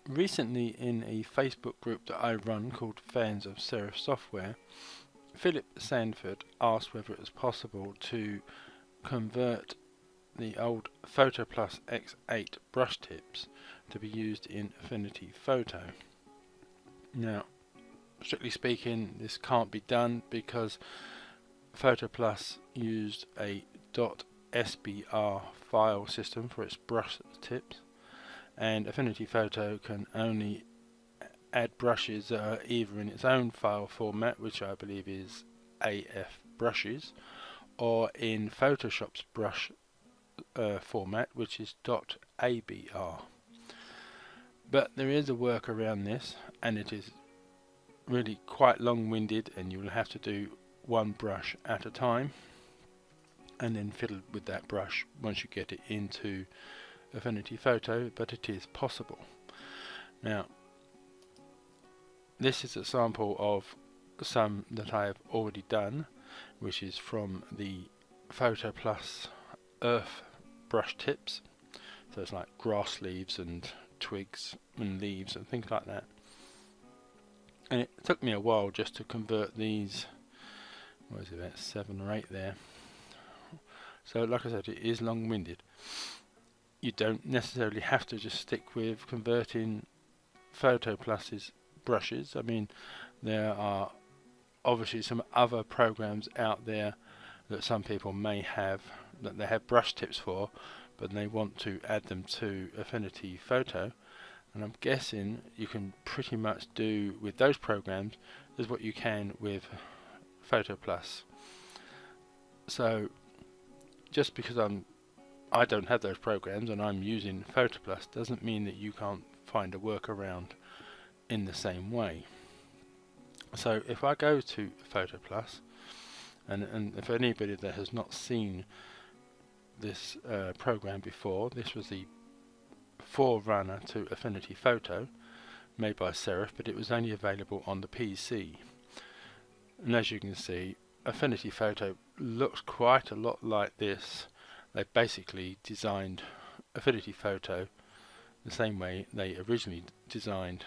Recently, in a Facebook group that I run called Fans of Serif Software, Philip Sanford asked whether it was possible to convert the old PhotoPlus X8 brush tips to be used in Affinity Photo. Now, strictly speaking, this can't be done because PhotoPlus used a .sbr file system for its brush tips, and Affinity Photo can only add brushes that are either in its own file format, which I believe is AF brushes, or in Photoshop's brush format, which is .abr. But there is a work around this, and it is really quite long-winded, and you will have to do one brush at a time and then fiddle with that brush once you get it into Affinity Photo, but it is possible. Now, this is a sample of some that I have already done, which is from the PhotoPlus Earth brush tips. So it's like grass leaves and twigs and leaves and things like that. And it took me a while just to convert these, what is it, about 7 or 8 there. So like I said, it is long-winded. You don't necessarily have to just stick with converting PhotoPlus's brushes. I mean, there are obviously some other programs out there that some people may have, that they have brush tips for, but they want to add them to Affinity Photo, and I'm guessing you can pretty much do with those programs is what you can with PhotoPlus. So just because I don't have those programs and I'm using PhotoPlus doesn't mean that you can't find a workaround in the same way. So if I go to PhotoPlus, and if anybody that has not seen this program before, this was the forerunner to Affinity Photo, made by Serif, but it was only available on the PC. And as you can see, Affinity Photo looks quite a lot like this. They basically designed Affinity Photo the same way they originally designed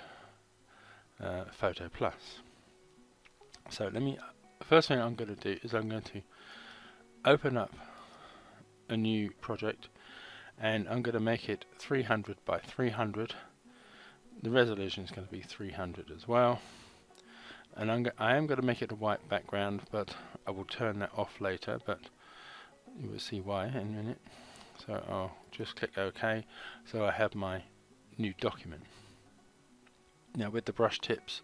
PhotoPlus. So first thing I'm going to do is I'm going to open up a new project, and I'm going to make it 300 by 300. The resolution is going to be 300 as well, and I am going to make it a white background, but I will turn that off later, but you will see why in a minute. So I'll just click OK, so I have my new document. Now with the brush tips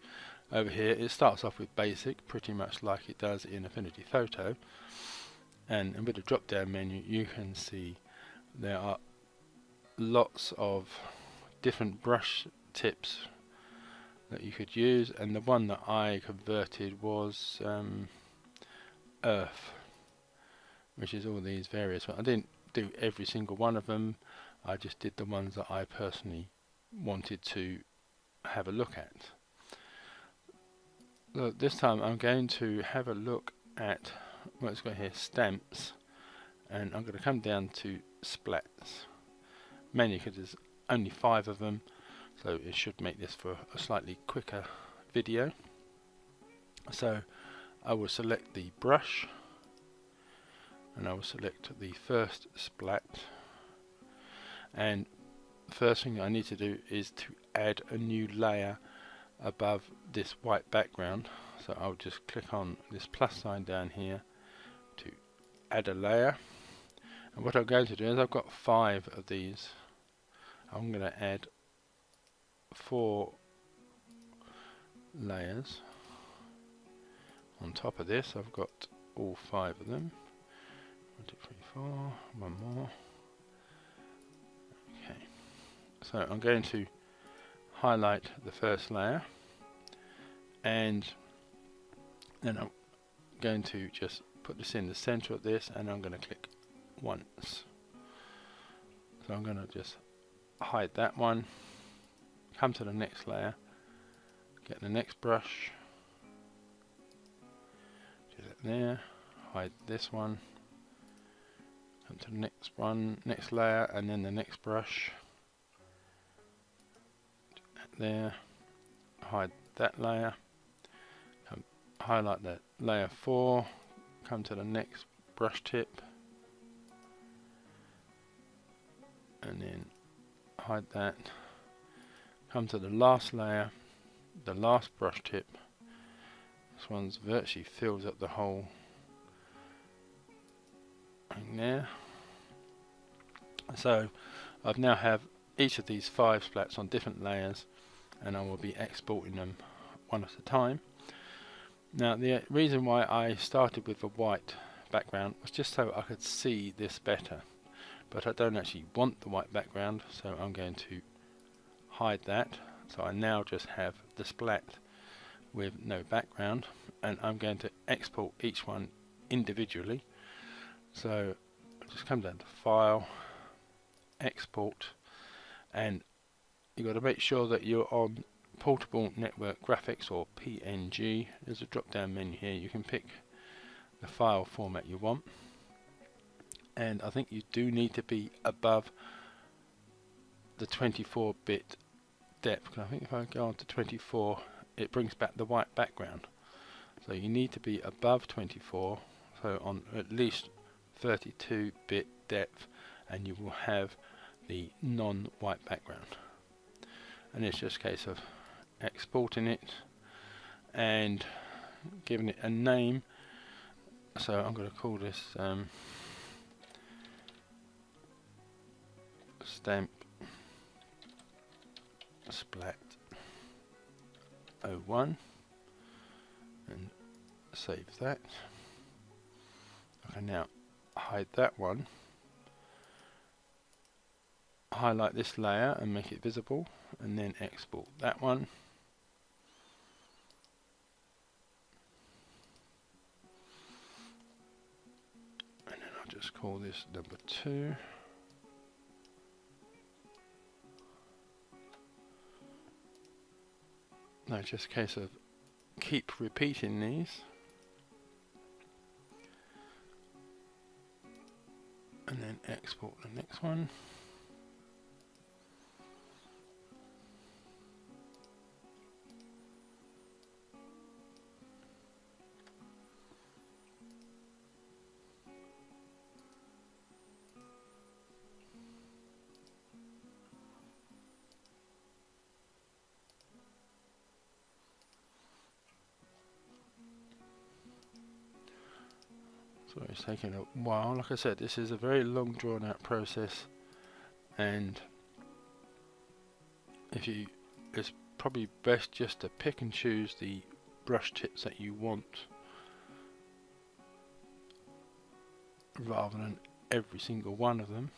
over here, it starts off with basic, pretty much like it does in Affinity Photo, and with the drop down menu you can see there are lots of different brush tips that you could use, and the one that I converted was Earth, which is all these various ones. I didn't do every single one of them, I just did the ones that I personally wanted to have a look at. So this time I'm going to have a look at what's got here, stamps, and I'm going to come down to splats, mainly because there's only 5 of them, so it should make this for a slightly quicker video. So I will select the brush, and I will select the first splat, and the first thing I need to do is to add a new layer above this white background. So I'll just click on this plus sign down here to add a layer, and what I'm going to do is I've got 5 of these. I'm going to add 4 layers on top of this. I've got all 5 of them. 1, 2, 3, 4. One more. Okay. So I'm going to highlight the first layer, and then I'm going to just put this in the center of this, and I'm going to click once. So I'm going to just hide that one, come to the next layer, get the next brush, do that there, hide this one, come to the next one, next layer, and then the next brush, do that there, hide that layer, highlight that layer 4, come to the next brush tip, and then hide that, come to the last layer, the last brush tip. This one's virtually fills up the whole thing there. So I've now have each of these 5 splats on different layers, and I will be exporting them one at a time. Now the reason why I started with the white background was just so I could see this better, but I don't actually want the white background, so I'm going to hide that. So I now just have the splat with no background, and I'm going to export each one individually. So I'll just come down to File, Export, and you've got to make sure that you're on Portable Network Graphics or PNG. There's a drop down menu here, you can pick the file format you want, and I think you do need to be above the 24-bit depth. I think if I go on to 24 it brings back the white background, so you need to be above 24, so on at least 32-bit depth, and you will have the non-white background. And it's just a case of exporting it and giving it a name. So I'm going to call this Stamp-Splat 01 and save that. Okay, now hide that one, highlight this layer and make it visible, and then export that one. And then I'll just call this number 2. Now it's just a case of keep repeating these. And then export the next one. So it's taking a while. Like I said, this is a very long drawn out process, and it's probably best just to pick and choose the brush tips that you want rather than every single one of them.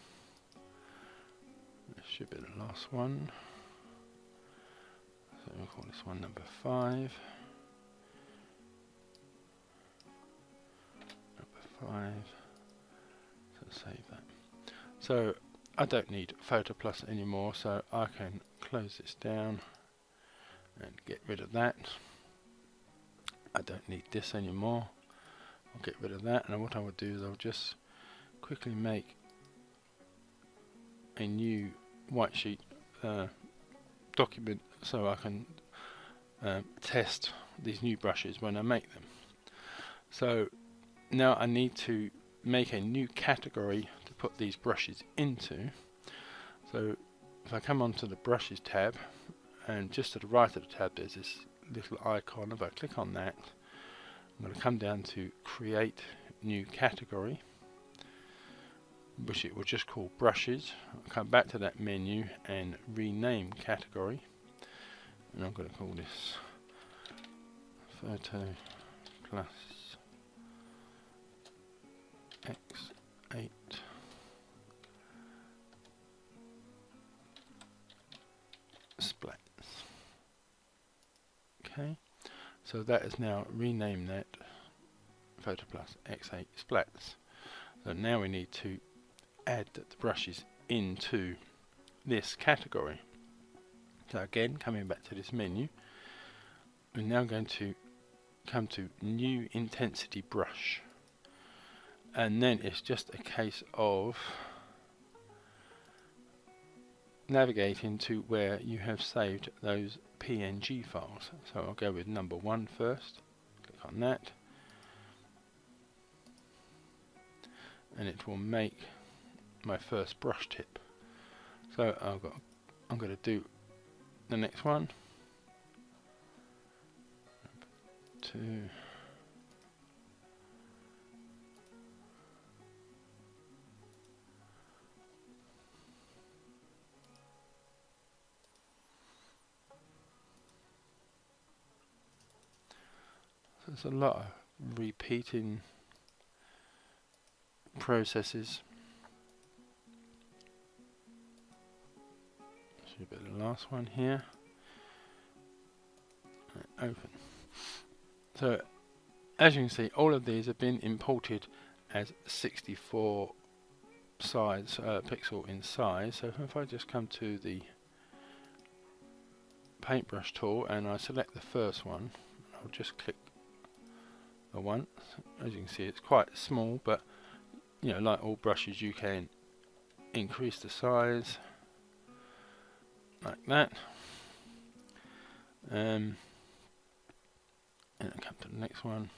This should be the last one, so we'll call this one number 5. 5. So save that. So I don't need PhotoPlus anymore, so I can close this down and get rid of that. I don't need this anymore. I'll get rid of that, and what I would do is I'll just quickly make a new white sheet document so I can test these new brushes when I make them. So now I need to make a new category to put these brushes into. So if I come onto the brushes tab, and just to the right of the tab there's this little icon. If I click on that, I'm going to come down to create new category, which it will just call brushes. I'll come back to that menu and rename category, and I'm going to call this PhotoPlus X8 splats. Okay, so that is now renamed that PhotoPlus X8 splats. So now we need to add the brushes into this category. So again, coming back to this menu, we're now going to come to new intensity brush, and then it's just a case of navigating to where you have saved those PNG files. So I'll go with number 1 first, click on that, and it will make my first brush tip. So I'm going to do the next one, 2, so there's a lot of repeating processes. Should be the last one here. Right, open. So as you can see, all of these have been imported as 64 size pixel in size. So if I just come to the paintbrush tool and I select the first one, I'll just click the once. As you can see, it's quite small, but you know, like all brushes, you can increase the size like that. And I come to the next one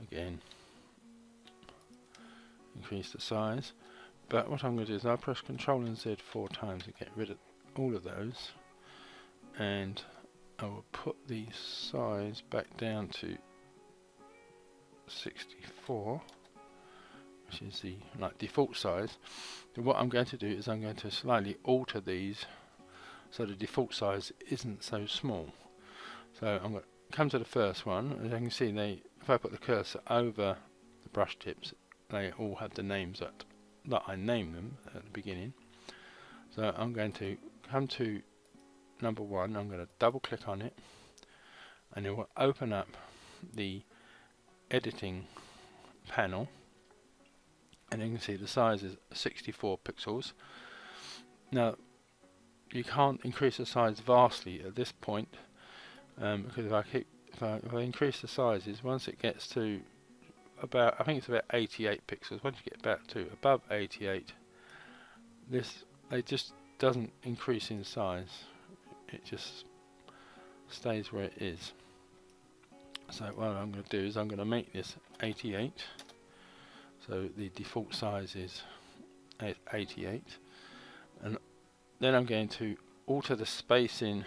again, increase the size. But what I'm going to do is I'll press Ctrl and Z 4 times to get rid of all of those, and I will put the size back down to 64, which is the default size. So what I'm going to do is I'm going to slightly alter these so the default size isn't so small. So I'm going to come to the first one. As you can see, if I put the cursor over the brush tips, they all have the names that I named them at the beginning. So I'm going to come to number 1, I'm going to double click on it, and it will open up the editing panel, and you can see the size is 64 pixels. Now you can't increase the size vastly at this point, because if I increase the sizes, once it gets to about, I think it's about 88 pixels, once you get back to above 88, it just doesn't increase in size, it just stays where it is. So what I'm going to do is I'm going to make this 88, so the default size is 88, and then I'm going to alter the spacing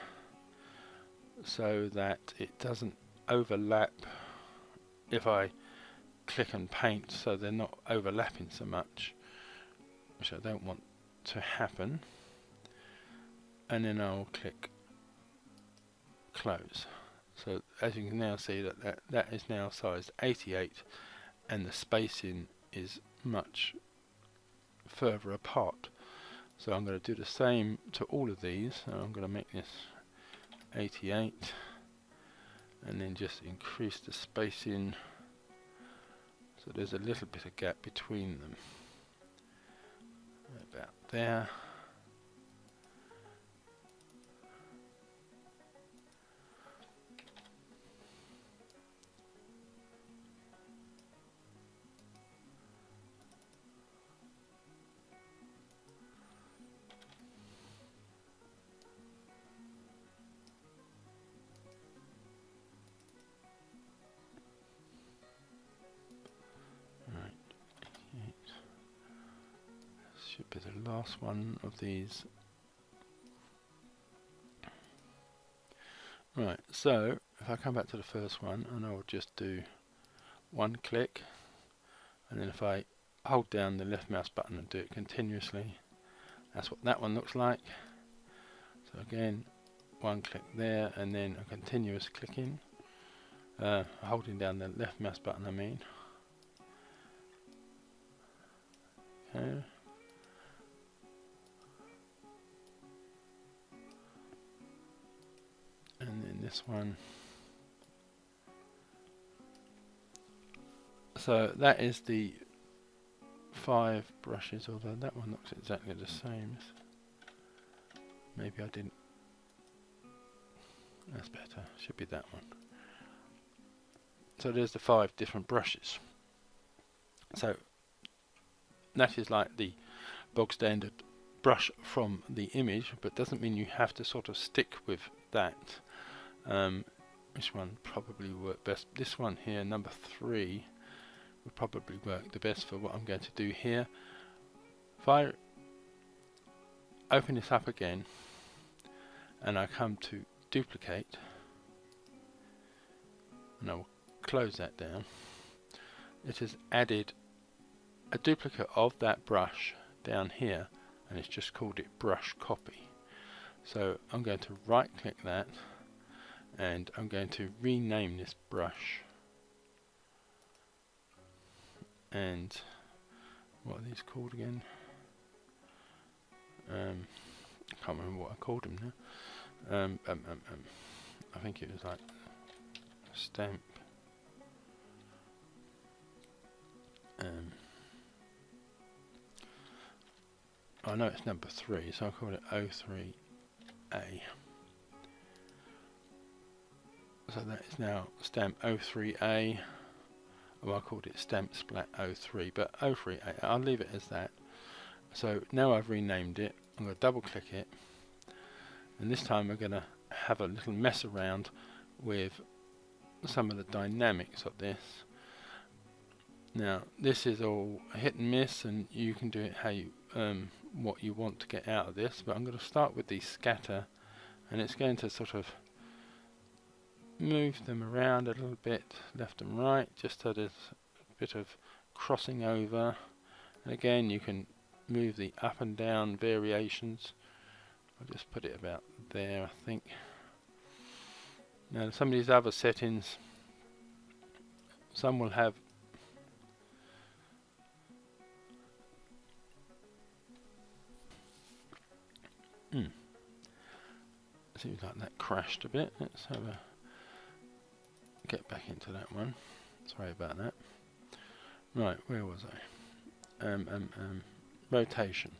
so that it doesn't overlap if I click and paint, so they're not overlapping so much, which I don't want to happen. And then I'll click close. So as you can now see, that is now sized 88, and the spacing is much further apart. So I'm going to do the same to all of these. So I'm going to make this 88, and then just increase the spacing so there's a little bit of gap between them, about there. Should be the last one of these. Right, so if I come back to the first one, and I'll just do one click, and then if I hold down the left mouse button and do it continuously, that's what that one looks like. So again, one click there, and then a continuous clicking, holding down the left mouse button, I mean. Okay. And then this one. So that is the 5 brushes, although that one looks exactly the same. Maybe I didn't. That's better. Should be that one. So there's the 5 different brushes. So that is like the bog standard brush from the image, but doesn't mean you have to sort of stick with that. Which one probably work best? This one here, number 3, would probably work the best for what I'm going to do here. If I open this up again and I come to duplicate, and I will close that down, it has added a duplicate of that brush down here, and it's just called it brush copy. So I'm going to right click that, and I'm going to rename this brush. And what are these called again? I can't remember what I called them now. I think it was like stamp. I know it's number 3, so I'll call it 03A. So that is now stamp 03A. Well, I called it Stamps-Splat 03, but 03A, I'll leave it as that. So now I've renamed it, I'm going to double click it, and this time we're going to have a little mess around with some of the dynamics of this. Now this is all hit and miss, and you can do it how you what you want to get out of this, but I'm going to start with the scatter, and it's going to sort of move them around a little bit left and right, just so there's a bit of crossing over. And again, you can move the up and down variations. I'll just put it about there, I think. Now some of these other settings, some will have seems like that crashed a bit. Let's have a get back into that one. Sorry about that. Right, where was I? Rotation.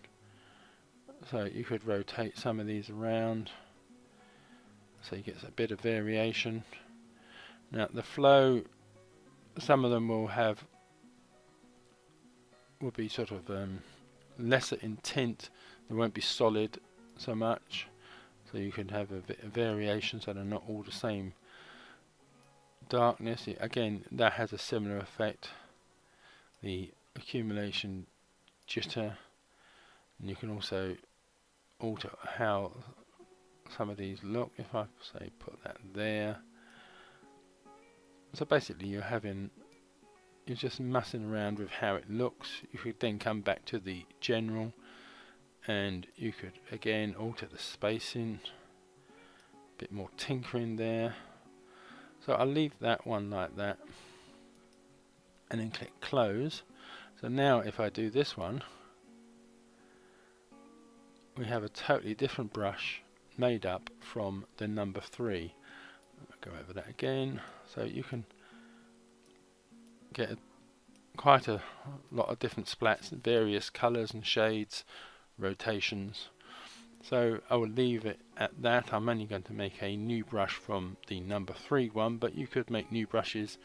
So you could rotate some of these around, so you get a bit of variation. Now the flow, some of them will be sort of lesser in tint. They won't be solid so much. So you can have a bit of variation, so they're not all the same darkness. Again, that has a similar effect. The accumulation jitter, and you can also alter how some of these look. If I say put that there, so basically you're just messing around with how it looks. You could then come back to the general, and you could again alter the spacing, a bit more tinkering there. So I'll leave that one like that, and then click close. So now if I do this one, we have a totally different brush made up from the number 3. I'll go over that again. So you can get quite a lot of different splats, various colours and shades, rotations. So I will leave it at that. I'm only going to make a new brush from the number 3 one, but you could make new brushes.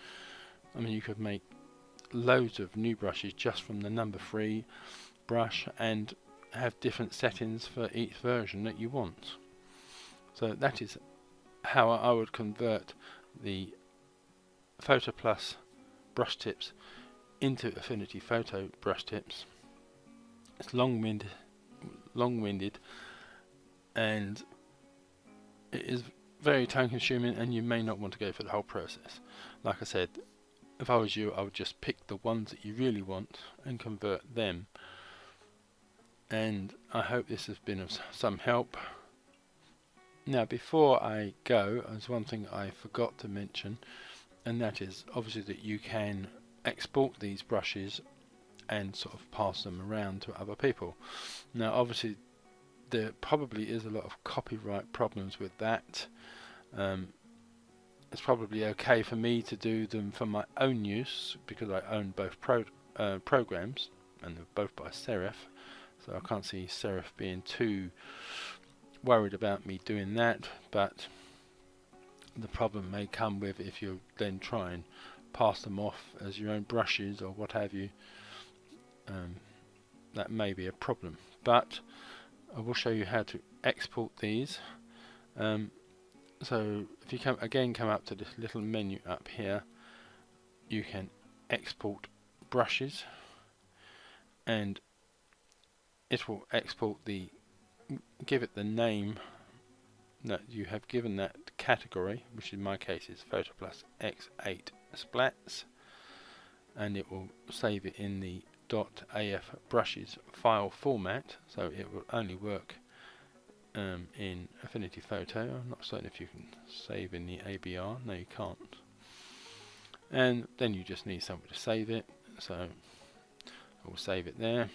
I mean, you could make loads of new brushes just from the number 3 brush and have different settings for each version that you want. So that is how I would convert the PhotoPlus brush tips into Affinity Photo brush tips. It's long-winded, and it is very time consuming, and you may not want to go for the whole process. Like I said, if I was you, I would just pick the ones that you really want and convert them. And I hope this has been of some help. Now before I go, there's one thing I forgot to mention, and that is obviously that you can export these brushes and sort of pass them around to other people. Now obviously there probably is a lot of copyright problems with that. It's probably okay for me to do them for my own use because I own both programs, and they're both by Serif, so I can't see Serif being too worried about me doing that. But the problem may come with if you then try and pass them off as your own brushes or what have you. That may be a problem, but I will show you how to export these. So if you come up to this little menu up here, you can export brushes, and it will export give it the name that you have given that category, which in my case is PhotoPlus X8 Splats, and it will save it in the .af brushes file format, so it will only work in Affinity Photo. I'm not certain if you can save in the ABR. No, you can't. And then you just need somewhere to save it, so I will save it there.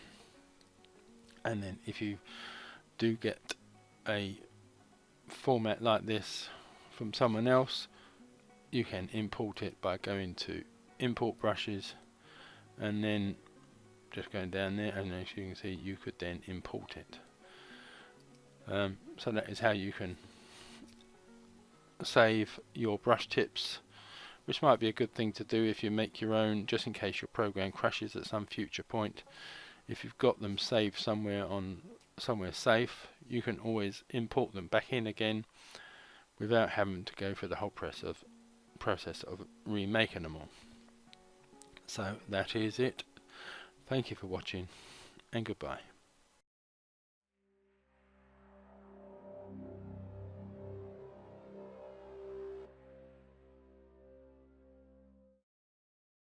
And then if you do get a format like this from someone else, you can import it by going to import brushes and then just going down there, and as you can see, you could then import it. So that is how you can save your brush tips, which might be a good thing to do if you make your own, just in case your program crashes at some future point. If you've got them saved somewhere safe, you can always import them back in again without having to go through the whole process of remaking them all. So that is it. Thank you for watching, and goodbye.